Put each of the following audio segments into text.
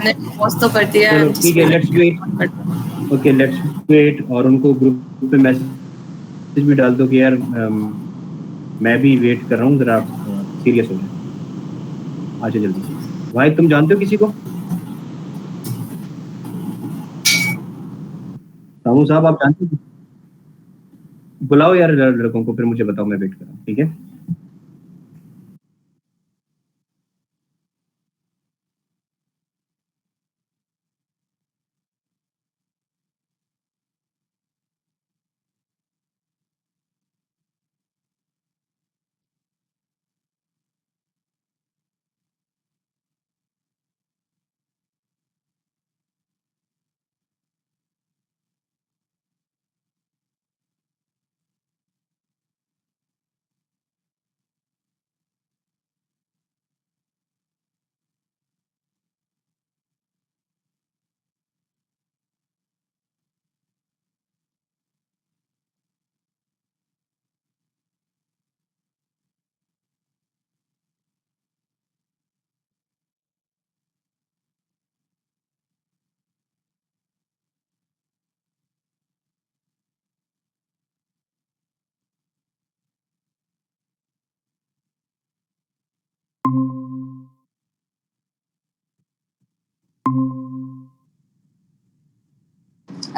मैंने पोस्ट तो कर दिया चलो है। ठीक है, let's wait. Okay let's wait, और उनको ग्रुप पे मैसेज भी डाल दो कि यार मैं भी वेट कर रहा हूँ, जरा सीरियस हो जाए, आजा जल्दी। भाई तुम जानते हो किसी को? सामू साहब आप जानते हो? बुलाओ यार लड़कों को, फिर मुझे बताओ, मैं वेट कर रहा हूँ, ठीक है?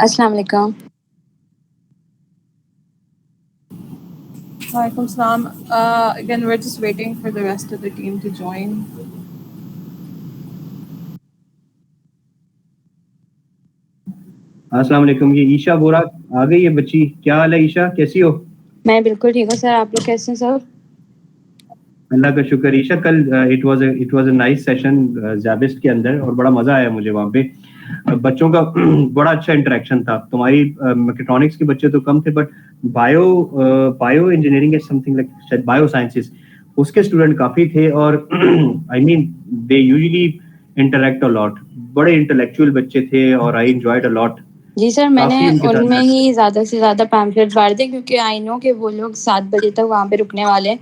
अस्सलाम वालेकुम। Walaikum salam. Again, we're just waiting for the rest of the team to join. अस्सलाम वालेकुम। ये ईशा बोरा आ गई है बच्ची, क्या हाल है ईशा, कैसी हो? मैं बिल्कुल ठीक हूँ सर, आप लोग कैसे हैं सर? अल्लाह का शुक्र। ईशा कल it was a nice session SZABIST के अंदर, और बड़ा मजा आया मुझे वहाँ पे। बच्चों का बड़ा अच्छा इंटरेक्शन था। तुम्हारी मैकेट्रॉनिक्स के बच्चे तो कम थे, बट बायो इंजीनियरिंग है समथिंग लाइक, शायद बायो साइंसेस, उसके स्टूडेंट काफी थे। और I mean they usually interact a lot, बड़े इंटेलेक्चुअल बच्चे थे, और आई एंजॉयड अ लॉट। जी सर, मैंने काफी उनके उनमें साथ ही ज़्यादा से ज़्यादा पैम्फलेट बांट दिए, क्योंकि आई नो कि वो लोग 7 बजे तक वहाँ पे रुकने वाले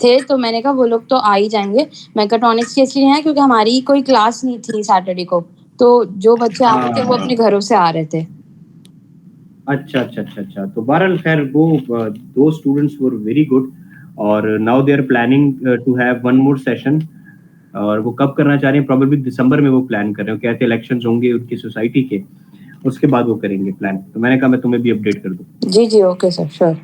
थे, तो मैंने कहा वो लोग तो आ ही जाएंगे। मैकेट्रॉनिक्स के इसलिए हैं क्योंकि हमारी कोई क्लास नहीं थी सैटरडे को, तो जो बच्चे आ रहे थे वो अपने घरों से आ रहे थे। अच्छा अच्छा अच्छा अच्छा। तो बहरहाल खैर वो दो स्टूडेंट्स वर वेरी गुड, और now they are planning to have one more session. और वो कब करना चाह रहे हैं? प्रोबेबली दिसंबर में वो प्लान कर रहे हो, कहते इलेक्शंस होंगे उनकी सोसाइटी के, उसके बाद वो करेंगे प्लान। तो मैंने कहा मैं तुम्हें भी अपडेट कर दूं। जी जी, okay sir, sure.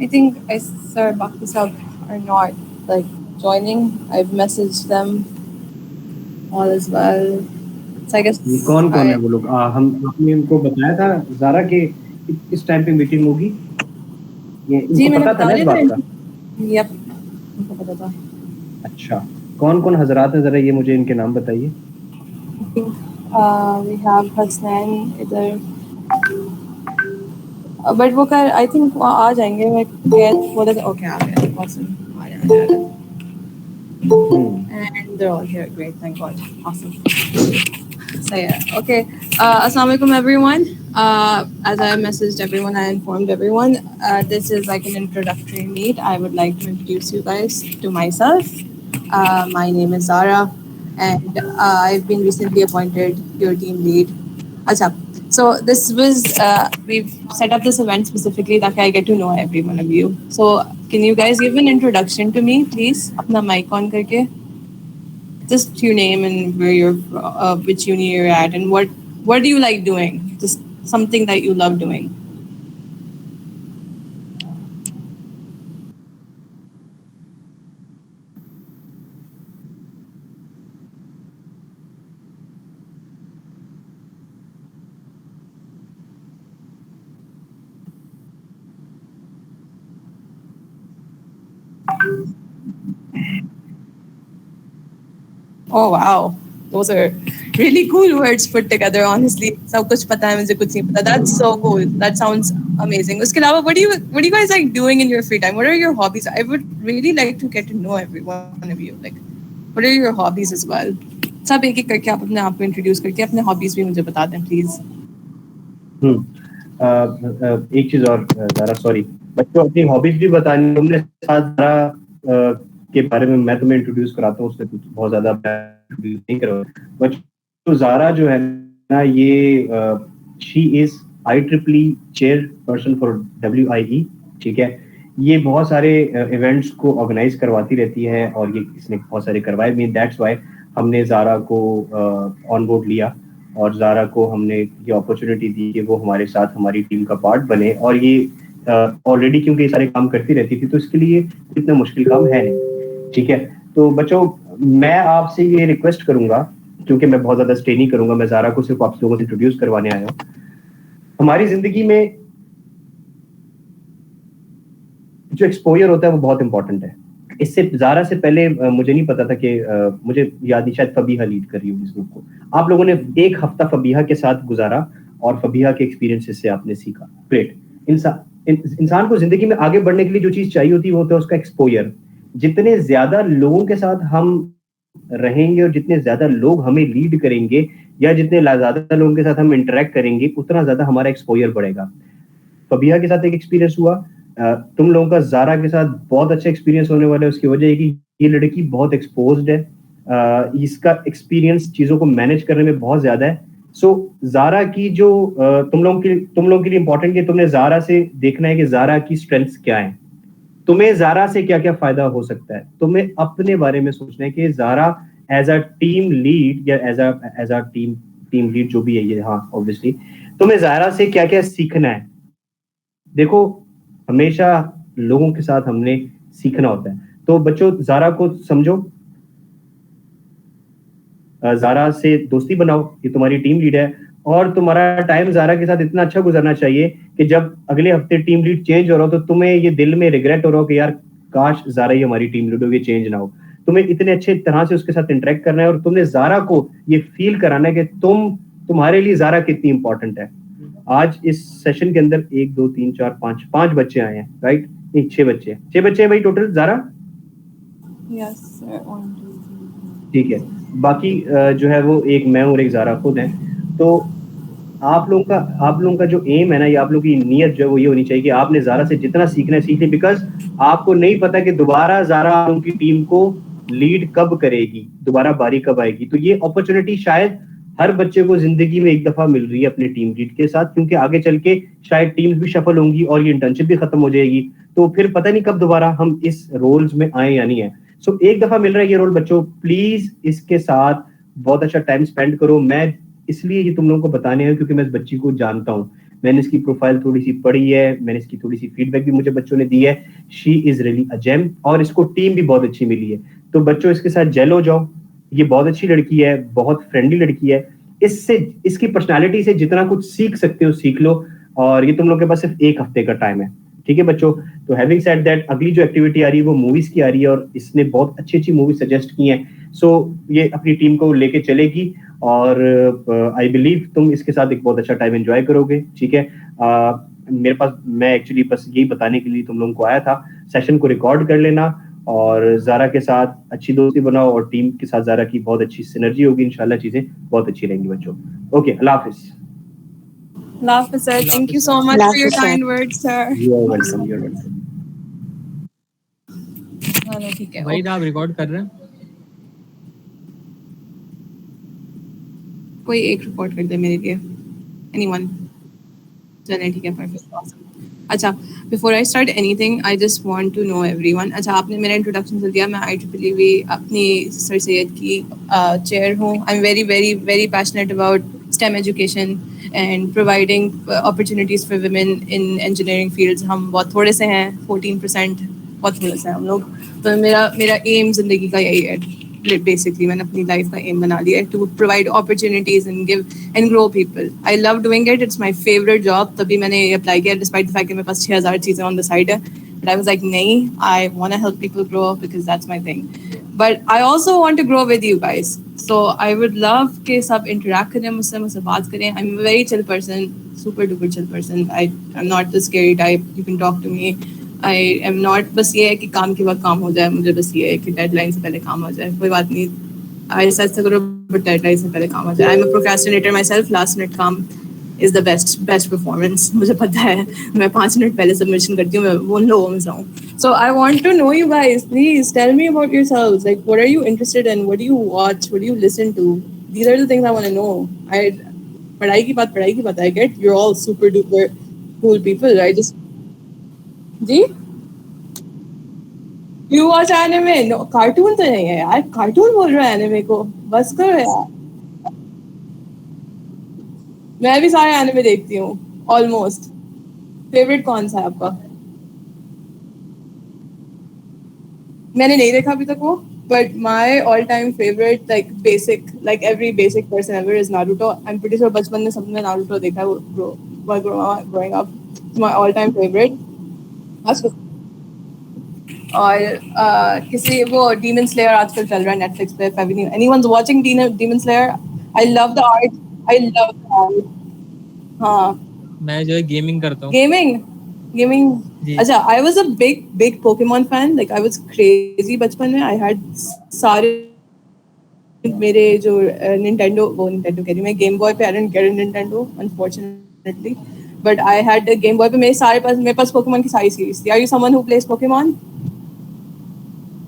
I think Sir Baki Sab are not like joining. I've messaged them all as well. So I guess ये कौन कौन है I वो लोग? हम आपने इनको बताया था ज़ारा के किस टाइम पे मीटिंग होगी? ये जी इनको मैंने पता था बता ना इस दिया बात था। का? Yep, उनको पता था। अच्छा, कौन कौन हजरात हैं, जरा ये मुझे इनके नाम बताइए। I think we have Hasnain इधर, but वो कर I think वो आ जाएंगे। मैं बोला था okay आ गए, awesome, आ जाएंगे। And they're all here. Great, thank God. Awesome. So yeah, okay. Assalamu alaikum everyone. As I messaged everyone, I informed everyone. This is like an introductory meet. I would like to introduce you guys to myself. My name is Zara, and I've been recently appointed your team lead. Acha. So this was we've set up this event specifically that I get to know every one of you. So can you guys give an introduction to me, please? Apna mic on karke. Just your name and where you're, which uni you're at, and what do you like doing? Just something that you love doing. Oh wow, those are really cool words put together. Honestly, सब कुछ पता है मुझे कुछ नहीं पता. That's so cool. That sounds amazing. उसके अलावा what do you guys like doing in your free time? What are your hobbies? I would really like to get to know every one of you. Like, what are your hobbies as well? सब एक एक करके आप अपने आप को introduce करके अपने hobbies भी मुझे बता दें प्लीज. एक चीज और ज़ारा, सॉरी, बच्चों अपनी हॉबीज भी बतानी। तुमने साथ ज़ारा के बारे में मैं तुम्हें इंट्रोड्यूस कराता हूँ, उससे कुछ बहुत ज्यादा नहीं करो बच्चों। ज़ारा जो है ना, ये she is IEEE chair person for WIE, ठीक है। ये बहुत सारे इवेंट्स को ऑर्गेनाइज करवाती रहती है और ये इसने बहुत सारे करवाए भी। दैट्स वाई हमने ज़ारा को ऑन बोर्ड लिया और ज़ारा को हमने ये अपॉर्चुनिटी दी कि वो हमारे साथ हमारी टीम का पार्ट बने। और ये ऑलरेडी क्योंकि ये सारे काम करती रहती थी तो इसके लिए इतना मुश्किल काम है नहीं, ठीक है। तो बच्चों मैं आपसे ये रिक्वेस्ट करूंगा, क्योंकि मैं बहुत ज्यादा स्टे नहीं करूंगा, मैं ज़ारा को सिर्फ आप लोगों से इंट्रोड्यूस करवाने आया हूँ। हमारी जिंदगी में जो एक्सपोजर होता है वो बहुत इंपॉर्टेंट है। इससे ज़ारा से पहले मुझे नहीं पता था कि मुझे याद नहीं, शायद फबीहा लीड कर रही होगी इस ग्रुप को। आप लोगों ने एक हफ्ता फबीहा के साथ गुजारा और फबीहा के एक्सपीरियंसेस से आपने सीखा। ग्रेट। इंसान को जिंदगी में आगे बढ़ने के लिए जो चीज चाहिए होती है वो होता है उसका एक्सपोजर। जितने ज्यादा लोगों के साथ हम रहेंगे और जितने ज्यादा लोग हमें लीड करेंगे या जितने ज्यादा लोगों के साथ हम इंटरेक्ट करेंगे उतना ज्यादा हमारा एक्सपोजर बढ़ेगा। फबीहा के साथ एक एक्सपीरियंस हुआ, तुम लोगों का ज़ारा के साथ बहुत अच्छा एक्सपीरियंस होने वाला है। उसकी वजह है कि ये लड़की बहुत एक्सपोज्ड है, इसका एक्सपीरियंस चीज़ों को मैनेज करने में बहुत ज़्यादा है। सो ज़ारा की जो तुम लोगों के लिए इंपॉर्टेंट है, तुमने ज़ारा से देखना है कि ज़ारा की स्ट्रेंथ्स क्या है, तुम्हें ज़ारा से क्या क्या फायदा हो सकता है। तुम्हें अपने बारे में सोचना है कि Zara as a team lead या एज अ टीम लीड जो भी है ये, हाँ ऑब्वियसली तुम्हें ज़ारा से क्या क्या सीखना है। देखो हमेशा लोगों के साथ हमने सीखना होता है। तो बच्चों ज़ारा को समझो, ज़ारा से दोस्ती बनाओ, ये तुम्हारी टीम लीड है और तुम्हारा टाइम ज़ारा के साथ इतना अच्छा गुजरना चाहिए कि जब अगले हफ्ते टीम लीड चेंज हो रहा हो तो तुम्हें ये दिल में रिग्रेट हो रहा हो कि यार काश ज़ारा ही हमारी टीम लीड हो, ये चेंज ना हो। तुम्हें इतने अच्छे तरह से उसके साथ इंटरेक्ट करना है और तुमने ज़ारा को ये फील कराना है कि तुम्हारे लिए ज़ारा कितनी इंपॉर्टेंट है। आज इस सेशन के अंदर 1 2 3 4 5 बच्चे आए हैं, राइट? नहीं 6 बच्चे हैं भाई टोटल ज़ारा। Yes, sir. ठीक है, बाकी जो है वो एक मैं और एक ज़ारा खुद है। तो आप लोगों का जो एम है ना, ये आप लोगों की नीयत जो है वो ये होनी चाहिए कि आपने ज़ारा से जितना सीखना है सीख ले, बिकॉज आपको नहीं पता कि दोबारा ज़ारा उनकी टीम को लीड कब करेगी, दोबारा बारी कब आएगी। तो ये अपॉर्चुनिटी शायद हर बच्चे को जिंदगी में एक दफा मिल रही है अपने टीम लीड के साथ, क्योंकि आगे चल के शायद टीम्स भी शफल होंगी और ये इंटर्नशिप भी खत्म हो जाएगी, तो फिर पता नहीं कब दोबारा हम इस रोल्स में आए या नहीं है। सो एक दफा मिल रहा है ये रोल बच्चों, प्लीज इसके साथ बहुत अच्छा टाइम स्पेंड करो। मैं इसलिए ये तुम लोगों को बताने हैं क्योंकि मैं इस बच्ची को जानता हूँ। मैंने इसकी प्रोफाइल थोड़ी सी पढ़ी है, मैंने इसकी थोड़ी सी फीडबैक भी मुझे बच्चों ने दी है। She is really a gem, और इसको टीम भी बहुत अच्छी मिली है। तो बच्चों इसके साथ जेल हो जाओ, ये बहुत अच्छी लड़की है, बहुत फ्रेंडली लड़की है। इससे, इसकी पर्सनालिटी से जितना कुछ सीख सकते हो सीख लो, और ये तुम लोग के पास सिर्फ 1 हफ्ते का टाइम है, ठीक है बच्चों। तो हैविंग सेड दैट, अगली जो एक्टिविटी आ रही है वो मूवीज की आ रही है, और इसने बहुत अच्छी अच्छी मूवी सजेस्ट की हैं। सो ये अपनी टीम को लेके चलेगी, और आई बिलीव तुम इसके साथ एक बहुत अच्छा टाइम एंजॉय करोगे, ठीक है। मेरे पास, मैं एक्चुअली बस यही बताने के लिए तुम लोगों को आया था। सेशन को रिकॉर्ड कर लेना, और जारा के साथ अच्छी दोस्ती बनाओ, और टीम के साथ जारा की बहुत अच्छी सिनर्जी होगी, इंशाल्लाह चीजें बहुत अच्छी रहेंगी बच्चों। Okay, Allah Hafiz. Love sir. Thank you so much for your kind words, sir. You are welcome, you are welcome. चलो ठीक है। वही आप रिकॉर्ड कर रहे हैं? कोई एक रिकॉर्ड कर दे मेरे लिए, एनीवन। चलें ठीक है, परफेक्ट। अच्छा, before I start anything I just want to know everyone. अच्छा, आपने मेरा इंट्रोडक्शन कर दिया। मैं IEEE अपनी सर सैयद की चेयर हूँ। आई am very very very passionate about STEM education and providing opportunities for women in engineering fields. हम बहुत थोड़े से हैं, 14%, बहुत थोड़े से हैं हम लोग। तो मेरा एम ज़िंदगी का यही है, बेसिकली मैंने अपनी लाइफ का एम बना लिया है, to provide opportunities and give and grow people. I love doing it, it's my favourite job. तभी मैंने ये अप्लाई किया, डिस्पाइट द फैक्ट कि मेरे पास 6000 चीज़ें ऑन द साइड है, बट आई वाज लाइक नहीं, I want to help people grow because that's my thing. But I also want to grow with you guys, so I would love के सब interact करें मुझसे बात करें। I am a very chill person, super duper chill person. I am not the scary type, you can talk to me. I am not, बस ये है कि काम के वक्त काम हो जाए, मुझे बस ये है कि डेडलाइन से पहले काम हो जाए, कोई बात नहीं, ऐसा ऐसा करो बट डेडलाइन से पहले काम हो जाए। आई am a procrastinator my self, last minute काम इज द बेस्ट परफॉर्मेंस। मुझे पता है, मैं 5 मिनट पहले सबमिशन करती हूँ, मैं वो उन लोगों में से हूँ। So I want to know you guys, please tell me about your selves, like what are you interested in, what do you watch, what do you listen to, these are the things I want to know. I पढ़ाई की बात, I get you all super duper cool people, I just जी। You watch anime? No, cartoon तो नहीं है यार, cartoon बोल रहा है एनिमे को, बस करो यार। मैं भी सारे एनिमे देखती हूँ ऑलमोस्ट। फेवरेट कौन सा है आपका? मैंने नहीं देखा अभी तक वो, but my all time favourite, like basic, like every basic person ever, is Naruto. I am pretty sure बचपन में सबने नारुतो देखा है growing up. My all time favourite. और किसी वो डीमन स्लेयर आजकल चल रहा है नेटफ्लिक्स पे, anyone's watching demon slayer? I love the art, I love the art. हाँ, मैं जो है गेमिंग करता हूँ। गेमिंग। अच्छा, I was a big Pokemon fan, like I was crazy बचपन में। आई हैड सारे मेरे जो निंटेंडो कह रही मैं, गेम बॉय पे। I didn't get a Nintendo unfortunately, but I had Game Boy पे मेरे पास पोकेमॉन की सारी सीरीज थी। Are you someone who plays Pokemon?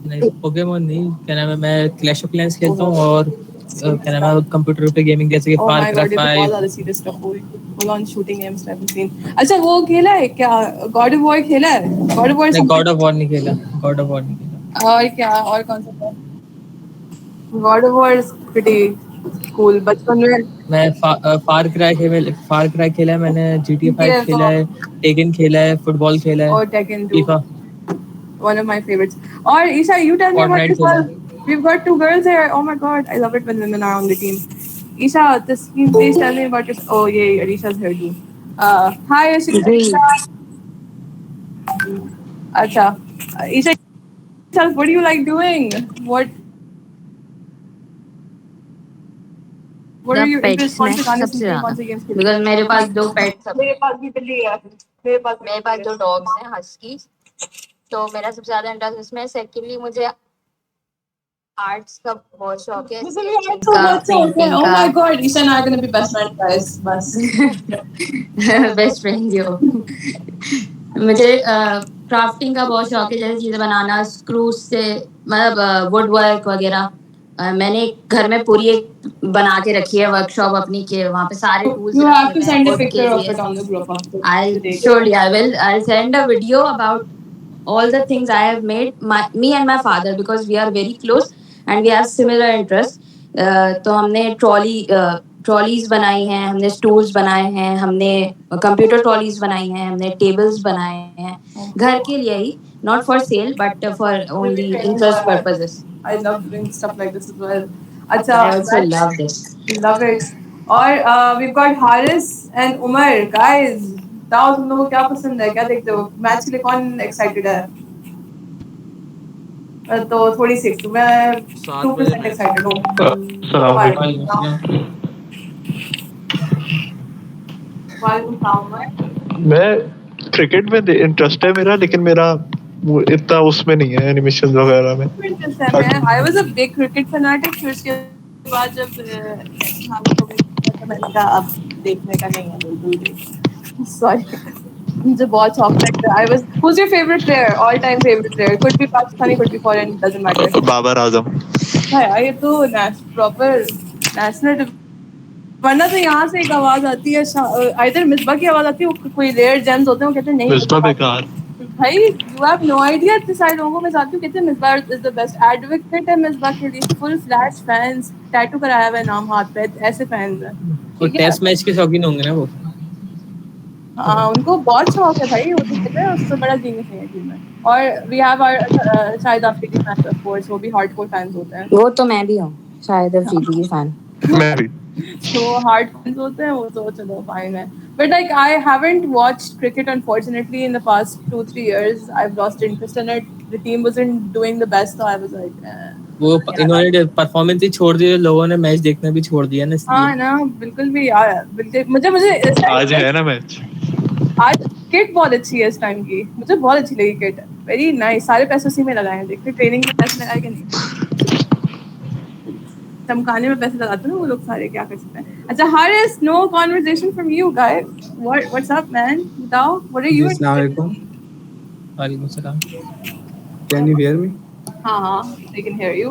नहीं, पोकेमॉन नहीं, क्या नाम है, मैं क्लैश ऑफ क्लैंस खेलता हूँ, और क्या नाम है कंप्यूटर पे गेमिंग जैसे कि Far Cry 5। Shooting games I have seen. अच्छा, वो खेला है क्या, गॉड ऑफ वॉर खेला है? गॉड ऑफ वॉर नहीं, गॉड ऑफ वॉर नहीं खेला। और क्या, और कौन सा था? God of war is pretty cool. बचपन में मैं फार क्राई खेला है मैंने, GTA 5 खेला है, टेकन खेला है, फुटबॉल खेला है, और taken 2, FIFA, one of my favorites. Or Isha, you tell me about Fortnite yourself. We've got 2 girls here. Oh my god, I love it when women are on the team. Isha, please tell me about yourself. Oh yeah, Arisha's here too. Hi Arisha. Acha, Isha, what do you like doing? What are your interests? कौन से गाने सुनते हैं, कौन से games खेलते हैं? Because मेरे पास 2 पेट्स हैं। मेरे पास भी बिल्ली है। मेरे पास 2 डॉग्स हैं, हस्की। तो मेरा सबसे ज्यादा इंटरेस्ट इसमें है। सेकेंडली मुझे आर्ट्स का बहुत शौक है, पेंटिंग Oh का। my god, Isha and I are gonna be best friends, guys. बस बेस्ट फ्रेंड जो मुझे क्राफ्टिंग का बहुत शौक है, जैसे चीजें बनाना, स्क्रूज से, मतलब वुड वर्क वगैरह। मैंने घर में पूरी एक बना के रखी है वर्कशॉप अपनी के, वहाँ पे सारे tools You have to send a wood के picture of लिए। it on the group after. I'll send a video about all the things I have made, me and my father, because we are very close and we have similar interests. तो हमने trolley trolleys बनाई हैं, हमने stools बनाए हैं, हमने computer trolleys बनाई हैं, हमने टेबल्स बनाए हैं घर के लिए ही, not for sale but for only interest purposes. I love doing stuff like this as well. I Acha, also love this. love it. और we've got Haris and Umar. Guys, बताओ तुम लोगों को क्या पसंद है, क्या देखते हो? मैच के लिए कौन एक्साइटेड है? तो थोड़ी सी मैं 2% एक्साइटेड हूँ. वालेकुम सलाम. मैं क्रिकेट में इंटरेस्ट है मेरा, लेकिन मेरा वो इतना उसमें नहीं है एनिमेशन वगैरह में. I was a big cricket fanatic. फिर उसके बाद जब शादी हो गई तो मैंने कहा अब देखने का नहीं है बिल्कुल भी. Sorry. मुझे बहुत शौक लगता है. Who's your favorite player? All time favorite player? Could be Pakistani, could be foreign, doesn't matter. Babar Azam. हाँ ये तो proper national. वरना तो यहाँ से एक आवाज आती है, इधर मिसबा की आवाज आती है, कोई रेयर जेम्स होते हैं वो कहते हैं नहीं मिसबा बेकार. भाई you have no idea. इतने सारे लोगों में जाती हूँ, कहते हैं Misbah is the best advocate है मिसबा के लिए. फुल फ्लैश फैंस, टैटू कराया हुआ है नाम हाथ पे, ऐसे फैंस हैं. और टेस्ट मैच के शौकीन होंगे ना वो. हाँ उनको बहुत शौक है भाई, वो तो कहते हैं उससे बड़ा जीनियस नहीं है टीम में. और we have our Shahid Afridi fans of course, वो भी हार्डकोर फैंस होते हैं. वो तो मैं भी हूँ शाहिद अफरीदी की फैन. मैं भी. So hard fans होते हैं वो तो चलो fine है. But like I haven't watched cricket unfortunately in the past 2-3 years. I've lost interest in it. The team wasn't doing the best, so I was like. वो इन्होंने परफॉर्मेंस ही छोड़ दी, लोगों ने मैच देखना भी छोड़ दिया ना. हाँ ना बिल्कुल भी यार, बिल्कुल मुझे आज है ना मैच. आज किट बहुत अच्छी है इस टाइम की, मुझे बहुत अच्छी लगी किट. Very nice. सारे पैसे उसी में लगाए हैं. देखते ट्रेनिंग में पैसे लगाए कि नहीं. चमकाने में पैसे लगाते हैं वो लोग सारे, क्या कर सकते हैं. अच्छा Haris, no conversation from you guys. What's up man, बताओ व्हाट आर यू. अस्सलाम वालेकुम. वालेकुम सलाम. Can you hear me? हाँ I can hear you.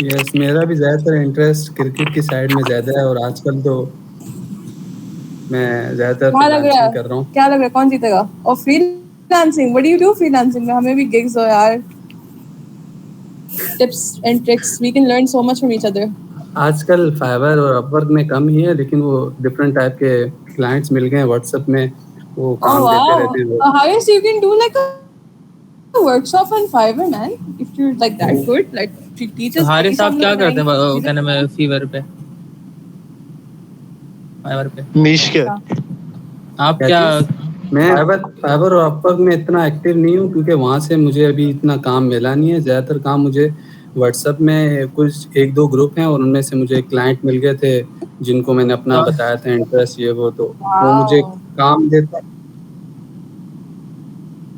Yes, मेरा भी ज़्यादातर इंटरेस्ट क्रिकेट की साइड में ज़्यादा है, और आजकल तो मैं ज़्यादातर फ्रीलांसिंग कर रहा हूँ. क्या लग रहा है कौन जीतेगा? और freelancing, what do you do freelancing में? हमें भी गिग्स हो यार. Tips and tricks. We can learn so much from each other. आजकल फाइवर और अपवर्क में कम ही है, लेकिन वो डिफरेंट टाइप के क्लाइंट्स मिल गए हैं व्हाट्सएप में, वो काम देते रहते हैं. Haris, you can do like a workshop on Fiverr, man. If you're like that good, like teachers. Haris आप क्या करते हैं क्या नाम है फाइवर पे? नीश क्या? आप क्या? मैं फाइवर और अपवर्क में इतना एक्टिव नहीं हूँ, क्योंकि वहाँ से मुझे अभी इतना काम मिला नहीं है. ज़्यादातर काम मुझे व्हाट्सएप में कुछ 1-2 ग्रुप हैं, और उनमें से मुझे क्लाइंट मिल गए थे जिनको मैंने अपना बताया था इंटरेस्ट ये वो, तो वो मुझे काम देता.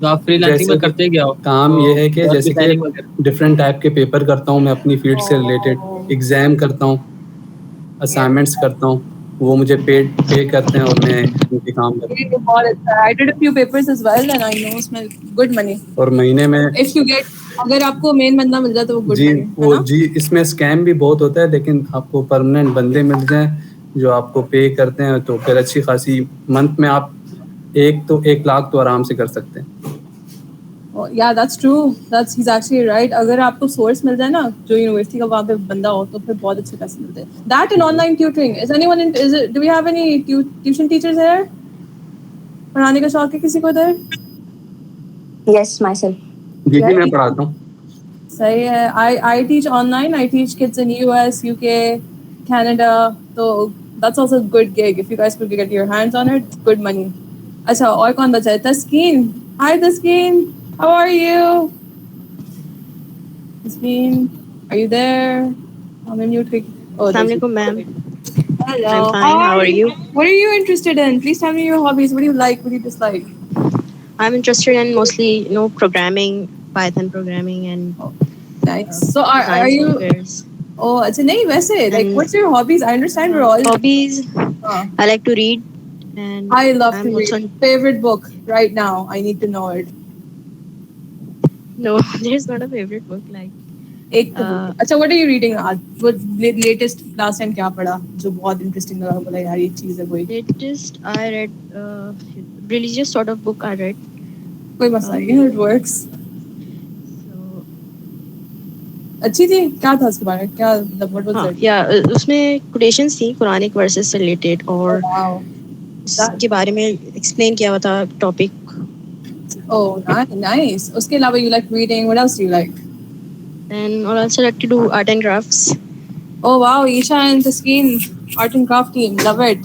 तो आप फ्रीलांसिंग में करते क्या हो? काम ये है कि जैसे कि डिफरेंट टाइप के पेपर करता हूँ मैं अपनी फील्ड से रिलेटेड, एग्जाम करता हूँ, असाइनमेंट्स करता हूँ, वो मुझे पे करते हैं और मैं उनके काम करता हूँ. बहुत अच्छा. I did a few papers as well and I know उसमें good money. और महीने में If you get, अगर आपको मेन बंदा मिल जाए तो वो good जी money. वो जी इसमें स्कैम भी बहुत होता है, लेकिन आपको परमानेंट बंदे मिल जाएं जो आपको पे करते हैं, तो फिर अच्छी खासी मंथ में आप 1 लाख तो आराम से कर सकते हैं. Yeah, that's true. He's actually right. अगर आपको सोर्स मिल जाए ना जो यूनिवर्सिटी का वहाँ पे बंदा हो तो फिर बहुत अच्छे पैसे मिलते हैं. That and online tutoring. Do we have any tuition teachers here? पढ़ाने का शौक है किसी को इधर? Yes, myself. जी मैं पढ़ाता हूँ. सही है. I teach online. I teach kids in US, UK, Canada. So that's also a good gig. If you guys could get your hands on it, good money. अच्छा और कौन बचा है? तस्कीन. Hi Tazkeen, how are you? Tazkeen, are you there? I'm in mute. Assalamualaikum, ma'am. Hello. I'm fine. How are you? What are you interested in? Please tell me your hobbies. What do you like? What do you dislike? I'm interested in mostly, programming, Python programming, and Nice. So are you? softwares. Oh, अच्छा नहीं वैसे like And- what's your hobbies? I understand we're all. Hobbies. Uh, I like to read, and I love I'm to read. also- Favorite book right now? I need to know it. No, there's not a favorite book. Like एक अच्छा what are you reading आज? What latest last time क्या पढ़ा जो बहुत interesting लगा, बोला यार ये चीज है कोई? latest, I read religious sort of book. I read. कोई मसला नहीं, it works. So अच्छी थी? क्या था उसके बारे में? क्या मतलब what was हाँ, it? या उसमें quotations थी कुरानिक वर्सेस से रिलेटेड और Wow. उसके बारे में एक्सप्लेन किया हुआ था टॉपिक. Oh, nice. उसके अलावा you like reading? What else do you like? And I also like to do art and crafts. Oh wow, Isha and Taskeen, art and craft team. Love it.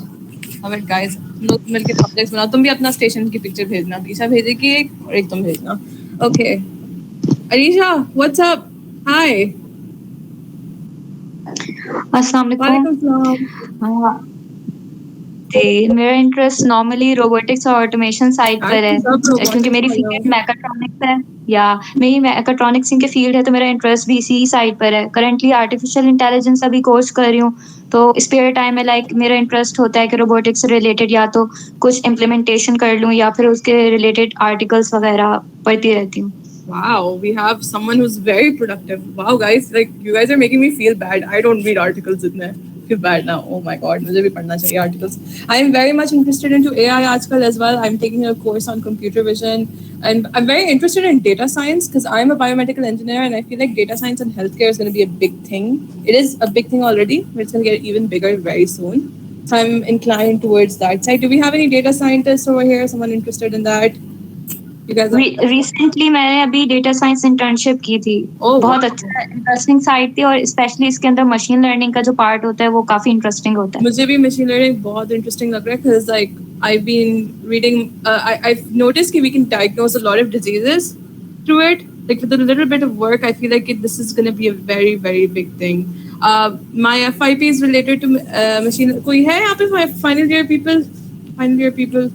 Love it, guys. लोग मिलके projects बनाओ. तुम भी अपना station की picture भेजना. ईशा भेजेगी एक और एक तुम भेजना. Okay. Arisha, what's up? Hi. अस्सलाम वालेकुम सलाम. हाँ जी मेरा इंटरेस्ट नॉर्मली रोबोटिक्स और ऑटोमेशन साइड पर है क्योंकि मेरी फील्ड मैकाट्रॉनिक्स है या मेरी मैकाट्रॉनिक्स की फील्ड है तो मेरा इंटरेस्ट भी इसी साइड पर है करंटली आर्टिफिशियल इंटेलिजेंस अभी कोर्स कर रही हूँ तो स्पेयर टाइम में लाइक मेरा इंटरेस्ट होता है कि रोबोटिक्स से रिलेटेड या तो कुछ इम्प्लीमेंटेशन कर लूँ या फिर उसके रिलेटेड आर्टिकल्स वगैरह पढ़ती रहती हूँ. Wow, we have someone who's very productive. Wow, guys, like you guys are making me feel bad. I don't read articles in there. Feel bad now. Oh my god, मुझे भी पढ़ना चाहिए articles. I am very much interested into AI आजकल as well. I'm taking a course on computer vision, and I'm very interested in data science because I'm a biomedical engineer, and I feel like data science and healthcare is going to be a big thing. It is a big thing already, but it's going to get even bigger very soon. So I'm inclined towards that side. Do we have any data scientists over here? Someone interested in that? Recently मैंने अभी data science internship की थी. बहुत अच्छा interesting site थी और specially इसके अंदर मशीन लर्निंग का जो पार्ट होता है वो काफी इंटरेस्टिंग होता है. मुझे भी मशीन लर्निंग बहुत इंटरेस्टिंग लग रहा है because like I've been reading I've noticed that we can diagnose a lot of diseases through it. Like with a little bit of work I feel like this is going to be a very very big thing. My FYP is related to machine. कोई है यहाँ पे final year people?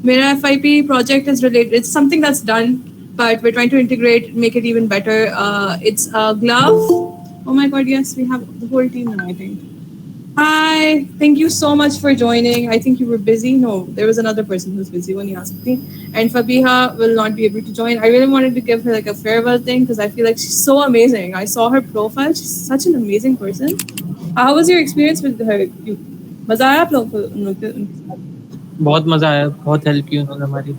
Mera FIP project is related. It's something that's done, but we're trying to integrate, make it even better. It's a glove. Oh my god, yes, we have the whole team now, I think. Hi, thank you so much for joining. I think you were busy. No, there was another person who was busy when you asked me. And Fabiha will not be able to join. I really wanted to give her like a farewell thing because I feel like she's so amazing. I saw her profile. She's such an amazing person. How was your experience with her? मजा आया आप लोगों को? बहुत मजा आया, बहुत help की उन्होंने हमारी.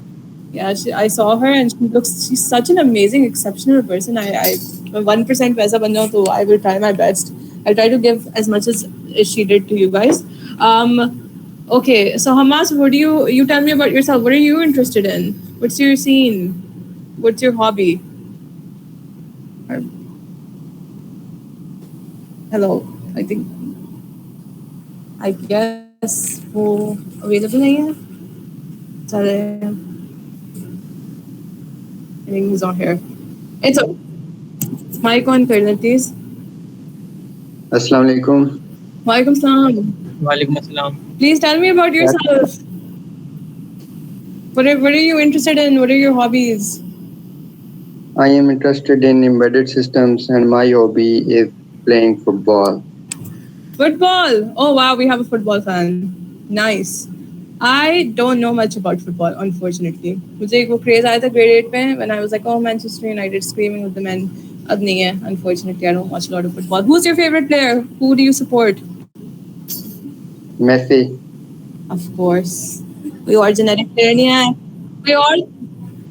Yeah, I saw her and she's such an amazing, exceptional person. I 1% वैसा बन जाऊँ तो I will try my best. I'll try to give as much as she did to you guys. Okay, so Hamas, what do you tell me about yourself? What are you interested in? What's your scene? What's your hobby? Hello, I guess वो available नहीं है. चले. I think he's not here. It's okay. Mic on कर लें please. Assalamu alaikum. Walaikum salam. वालेकुम अस्सलाम. Please tell me about yourself. What are you interested in? What are your hobbies? I am interested in embedded systems and my hobby is playing football. Football. Oh wow, we have a football fan. Nice. I don't know much about football, unfortunately. मुझे एक वो craze आया था grade 8 में when I was like, oh Manchester United screaming with the men. अब नहीं है, unfortunately. I don't watch a lot of football. Who's your favorite player? Who do you support? Messi. Of course. कोई और generic player नहीं है. कोई और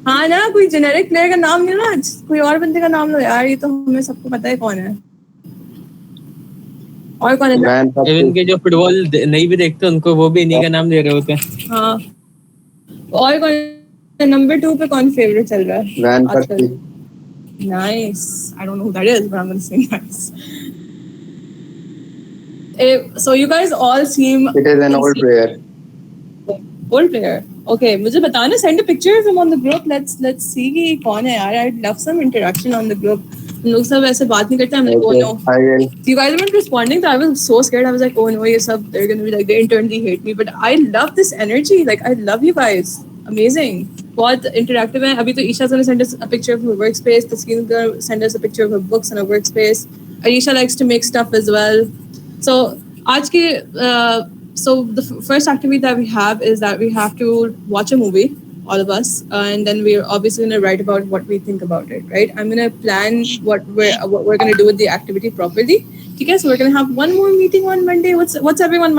हाँ ना कोई generic player का नाम नहीं ना कोई और बंदे का नाम लो यार ये तो हमें सबको पता है कौन है. और कौन है? इवन के जो फुटबॉल नहीं भी देखते उनको वो भी इन्हीं का नाम दे रहे होते हैं. हाँ. और कौन नंबर 2 पे कौन फेवरेट चल रहा है? Van Persie. Nice. I don't know who that is, but I'm going to say nice. So you guys all seem. It is an old player. Old player. Okay. मुझे बताना. Send a picture of him on the group. Let's see कि कौन है यार. I'd love some interaction on the group. हम लोग सब ऐसे बात नहीं करते. I'm like, oh no. I will. You guys weren't responding. So I was so scared. I was like, oh no, ये सब they're going to be like they internally hate me. But I love this energy. Like I love you guys. Amazing. बहुत interactive है. अभी तो Isha's going to send us a picture of her workspace. Taskeen's going to send us a picture of her books and her workspace. Aisha likes to make stuff as well. So आज की so the first activity that we have is that we have to watch a movie, all of us, and then we're obviously going to write about what we think about it, right? I'm going to plan what we're going to do with the activity properly. Okay, so we're going to have one more meeting on Monday. What's everyone's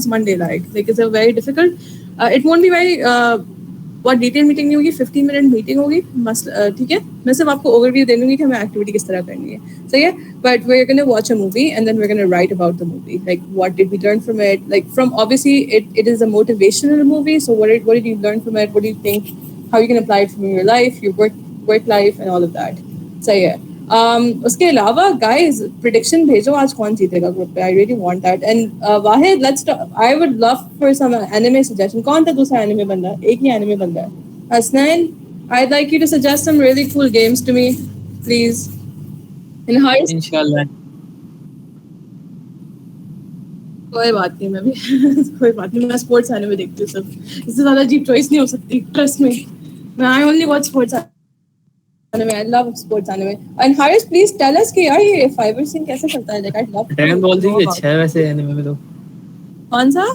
Monday like? Like, is it very difficult? It won't be very बहुत detail meeting नहीं होगी, 15 minute meeting होगी मस्त, ठीक है। मैं सिर्फ आपको ओवरव्यू दे दूंगी कि हमें एक्टिविटी किस तरह करनी है, सही है। But we are gonna watch a movie and then we are gonna write about the movie, like what did we learn from it, like from obviously it is a motivational movie, so what did you learn from it, what do you think, how you can apply it from your life, your work life and all of that, सही है। उसके अलावा guys prediction भेजो आज कौन जीतेगा group पे, I really want that. And Wahid, let's, I would love for some anime suggestion. कौन था दूसरा एनिमे बंदा? एक ही एनिमे बंदा है, Asnan, I'd like you to suggest some really cool games to me, please. In high इंशाल्लाह। कोई बात नहीं, मैं भी कोई बात नहीं, मैं स्पोर्ट्स एनिमे देखती हूँ सब, इससे ज्यादा अजीब चॉइस नहीं हो सकती, ट्रस्ट मी। मैं I only watch sports anime, I love sports anime. And Haris, please tell us कि यार ये फाइबर सिंह कैसे चलता है? Like I'd love to Dragon Ball Z know भी about अच्छा है वैसे एनिमे में तो। कौन सा?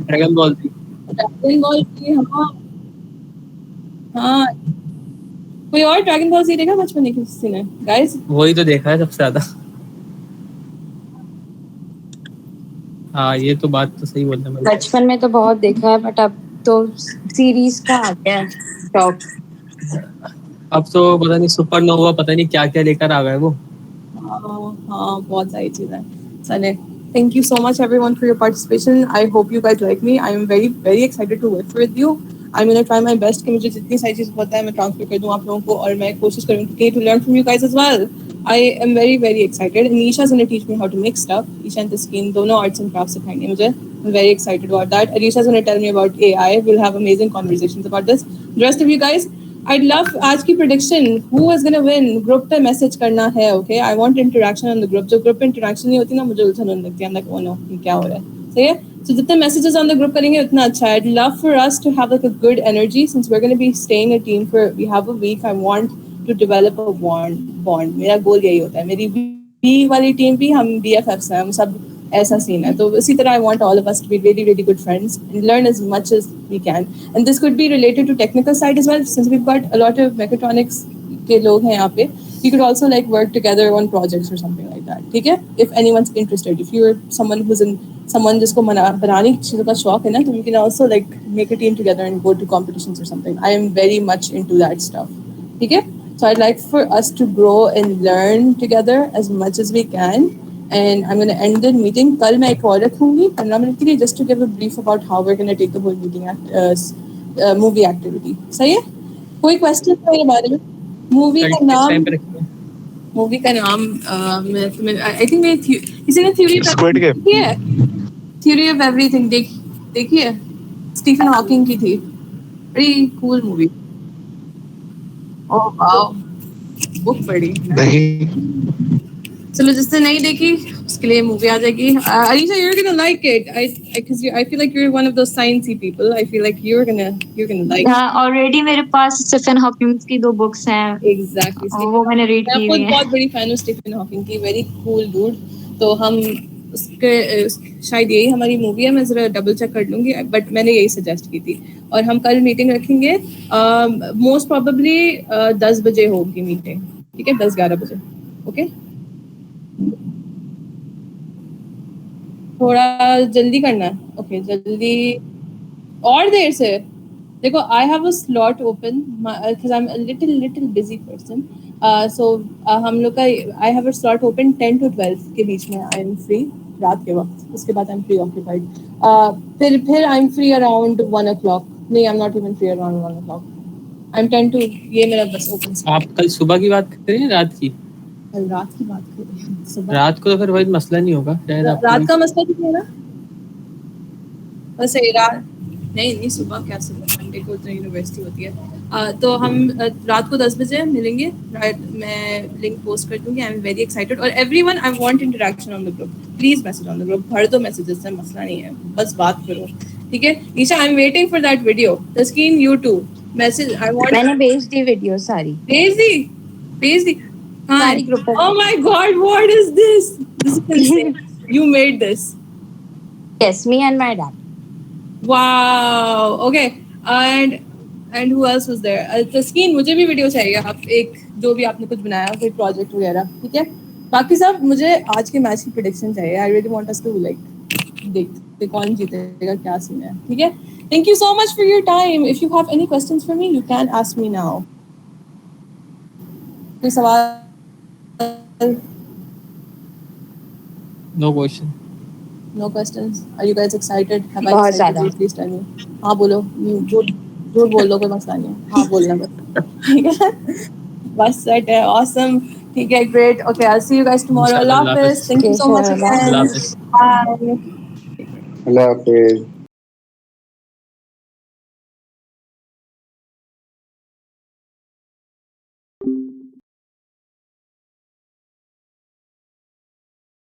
ड्रैगन बॉल जी। ड्रैगन बॉल की, हाँ हाँ। कोई और ड्रैगन बॉल जी देखा बचपन में किसी ने? Guys, वही तो देखा है सबसे ज्यादा। हाँ ये तो बात तो सही बोल रहे हैं। बचपन में तो बहुत देखा है, बट अब तो सीरीज का आ गया है शौक। अब तो पता नहीं सुपरनोवा पता नहीं क्या क्या लेकर आ गए वो। हाँ बहुत सारी चीजें। चले, thank you so much everyone for your participation. I hope you guys like me. I am very excited to work with you. I'm gonna try my best कि मुझे जितनी सारी चीज़ पता है मैं ट्रांसफर कर दूँ आप लोगों को, और मैं कोशिश करूँगी to learn from you guys as well. I am very excited. And Isha is gonna teach me how to make stuff. Isha and Taskin दोनों arts and crafts सिखाएंगे मुझे. I'm very excited about that. Arisha is gonna tell me about AI. We'll have amazing conversations about this. The rest of you guys, I'd love आज की prediction. Who is gonna win? Group पे message करना है, okay? I want interaction on the group. जो group पे interaction नहीं होती ना मुझे उलझन होने लगती है. I'm like, oh no, ये क्या हो रहा है? सही है? So जितने messages on the group करेंगे उतना अच्छा है. I'd love for us to have like a good energy since we're gonna be staying a team for we have a week. I want to develop a bond. मेरा goal यही होता है. मेरी B वाली team भी हम BFFs हैं. हम सब ऐसा सीन है, तो इसी तरह I want all of us to be really good friends and learn as much as we can. And this could be related to technical side as well, since we've got a lot of mechatronics के लोग हैं यहाँ पे. We could also like work together on projects or something like that. ठीक है? If anyone's interested, if you're someone who's in someone जिसको बनाने की चीज़ों का शौक है ना, तो we can also like make a team together and go to competitions or something. I am very much into that stuff. ठीक है? So I'd like for us to grow and learn together as much as we can. And I'm going to end the meeting. कल मैं एक और रखूँगी 15 minute के लिए, just to give a brief about how we're going to take the whole meeting movie activity. सही है? कोई question है ये बारे में? Movie का नाम मैं I think मैं किसी ने theory Squid Game. देखी है? Theory of Everything देखी है? Stephen Hawking की थी. Pretty cool movie. Oh wow. Book पढ़ी. नहीं। चलो जिसने नहीं देखी उसके लिए मूवी आ जाएगी. Arisha, you're gonna like it. Because I feel like you're one of those sciencey people. I feel like you're gonna like. हाँ, ऑलरेडी मेरे पास स्टीफन हॉकिंग की 2 बुक्स हैं. Exactly. और वो मैंने रीड की हुई मैं है. बहुत बड़ी फैन हूँ स्टीफन हॉकिंग की. Very cool dude. तो हम उसके शायद यही हमारी मूवी है. मैं जरा डबल चेक कर लूंगी, बट मैंने यही सजेस्ट की थी. और हम कल मीटिंग रखेंगे. मोस्ट प्रोबेबली 10 बजे होगी मीटिंग. ठीक है, 10-11 बजे. ओके, थोड़ा जल्दी करना है. ओके, जल्दी और देर से देखो. I have a slot open because I am a little busy person. So हम लोग का I have a slot open 10 to 12 के बीच में. आई एम फ्री रात के वक्त. उसके बाद आई एम फ्री ऑक्यूपाइड. फिर I am free around 1 o'clock. नहीं, आई am not even free around 1 o'clock. I am 10 to, ये मेरा बस ओपन. आप कल सुबह की बात कर रहे हैं रात की? कल रात की बात कर रहे हैं. सुबह रात को तो फिर वही मसला नहीं होगा शायद. रात का मसला नहीं है ना. वैसे रात नहीं सुबह. क्या सुबह? मंडे को तो यूनिवर्सिटी होती है. तो हम रात को 10 बजे मिलेंगे. मैं लिंक पोस्ट कर दूंगी. I am very excited. और everyone, I want interaction on the group. Please message on the group. भर दो मैसेजेस से, मसला नहीं है. बस बात करो. ठीक है Isha, I am waiting for that video. Taskeen, you too message. I want. मैंने भेज दी वीडियो सारी. भेज दी. सारी ग्रुप पे. Oh my God, what is this? This is insane. You made this. Yes, me and my dad. Wow. Okay. And who else was there? Taskin, मुझे भी video चाहिए. आप एक जो भी आपने कुछ बनाया, कोई प्रोजेक्ट वगैरह. ठीक है. बाकी सब मुझे आज के मैच की प्रेडिक्शन चाहिए. I really want us to like देख कि कौन जीतेगा, क्या सीन है, ठीक है? Thank you so much for your time. If you have any questions for me, you can ask me now. कोई सवाल? No question. No questions. Are you guys excited? Have I बहुत excited ज़्यादा। you? Please tell me. हाँ बोलो, झूठ झूठ बोल लो, कोई मसला नहीं है, हाँ बोलना बस, ठीक है? बस सेट है, awesome, ठीक है, great. Okay, I'll see you guys tomorrow. Allah Inshallah, Hafiz. Thank you so much Inshallah. again. Allah Hafiz. Bye. Allah Hafiz.